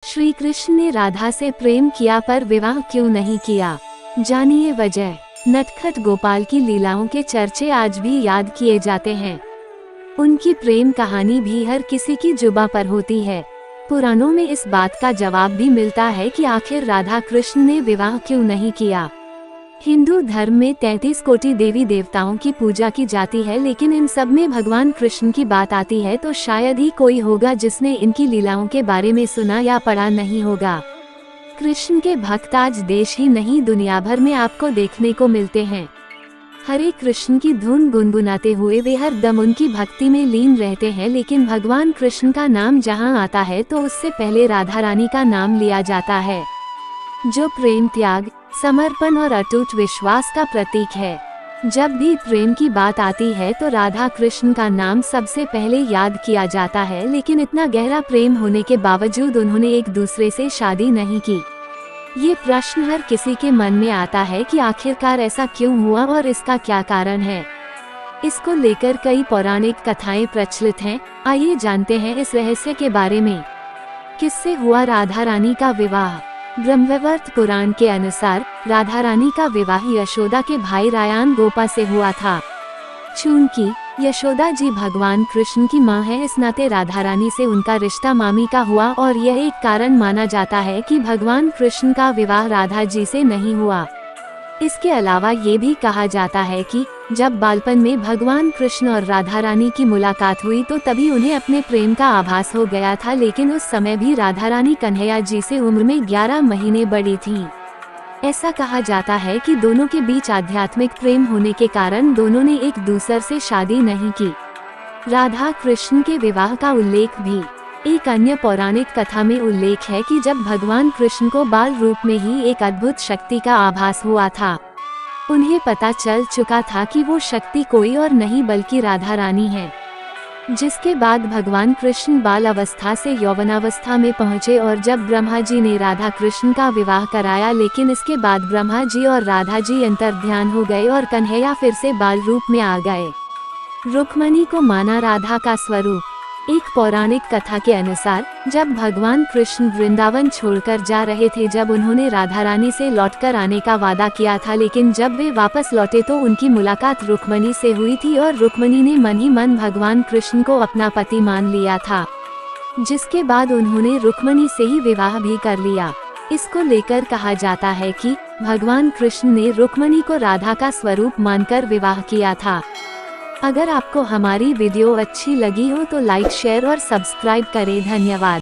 श्री कृष्ण ने राधा से प्रेम किया पर विवाह क्यों नहीं किया, जानिए वजह। नटखट गोपाल की लीलाओं के चर्चे आज भी याद किए जाते हैं। उनकी प्रेम कहानी भी हर किसी की जुबां पर होती है। पुराणों में इस बात का जवाब भी मिलता है कि आखिर राधा कृष्ण ने विवाह क्यों नहीं किया। हिंदू धर्म में 33 कोटि देवी देवताओं की पूजा की जाती है, लेकिन इन सब में भगवान कृष्ण की बात आती है तो शायद ही कोई होगा जिसने इनकी लीलाओं के बारे में सुना या पढ़ा नहीं होगा। कृष्ण के भक्त आज देश ही नहीं दुनिया भर में आपको देखने को मिलते हैं। हरे कृष्ण की धुन गुनगुनाते हुए वे हर दम उनकी भक्ति में लीन रहते हैं, लेकिन भगवान कृष्ण का नाम जहां आता है तो उससे पहले राधा रानी का नाम लिया जाता है, जो प्रेम, त्याग, समर्पण और अटूट विश्वास का प्रतीक है। जब भी प्रेम की बात आती है तो राधा कृष्ण का नाम सबसे पहले याद किया जाता है, लेकिन इतना गहरा प्रेम होने के बावजूद उन्होंने एक दूसरे से शादी नहीं की। ये प्रश्न हर किसी के मन में आता है कि आखिरकार ऐसा क्यों हुआ और इसका क्या कारण है। इसको लेकर कई पौराणिक कथाएं प्रचलित हैं। आइए जानते हैं इस रहस्य के बारे में। किससे हुआ राधा रानी का विवाह? ब्रह्मवैवर्त पुराण के अनुसार राधा रानी का विवाह यशोदा के भाई रायान गोपा से हुआ था। चूंकि यशोदा जी भगवान कृष्ण की मां है, इस नाते राधा रानी से उनका रिश्ता मामी का हुआ और यह एक कारण माना जाता है कि भगवान कृष्ण का विवाह राधा जी से नहीं हुआ। इसके अलावा ये भी कहा जाता है कि जब बालपन में भगवान कृष्ण और राधा रानी की मुलाकात हुई तो तभी उन्हें अपने प्रेम का आभास हो गया था, लेकिन उस समय भी राधा रानी कन्हैया जी से उम्र में 11 महीने बड़ी थीं। ऐसा कहा जाता है कि दोनों के बीच आध्यात्मिक प्रेम होने के कारण दोनों ने एक दूसरे से शादी नहीं की। राधा कृष्ण के विवाह का उल्लेख भी एक अन्य पौराणिक कथा में उल्लेख है कि जब भगवान कृष्ण को बाल रूप में ही एक अद्भुत शक्ति का आभास हुआ था, उन्हें पता चल चुका था कि वो शक्ति कोई और नहीं बल्कि राधा रानी है। जिसके बाद भगवान कृष्ण बाल अवस्था से यौवनावस्था में पहुँचे और जब ब्रह्मा जी ने राधा कृष्ण का विवाह कराया, लेकिन इसके बाद ब्रह्मा जी और राधा जी अंतर्ध्यान हो गए और कन्हैया फिर से बाल रूप में आ गए। रुक्मणी को माना राधा का स्वरूप। एक पौराणिक कथा के अनुसार जब भगवान कृष्ण वृंदावन छोड़कर जा रहे थे, जब उन्होंने राधा रानी से लौटकर आने का वादा किया था, लेकिन जब वे वापस लौटे तो उनकी मुलाकात रुक्मणी से हुई थी और रुक्मणी ने मन ही मन भगवान कृष्ण को अपना पति मान लिया था, जिसके बाद उन्होंने रुक्मणी से ही विवाह भी कर लिया। इसको लेकर कहा जाता है कि भगवान कृष्ण ने रुक्मणी को राधा का स्वरूप मानकर विवाह किया था। अगर आपको हमारी वीडियो अच्छी लगी हो तो लाइक, शेयर और सब्सक्राइब करें। धन्यवाद।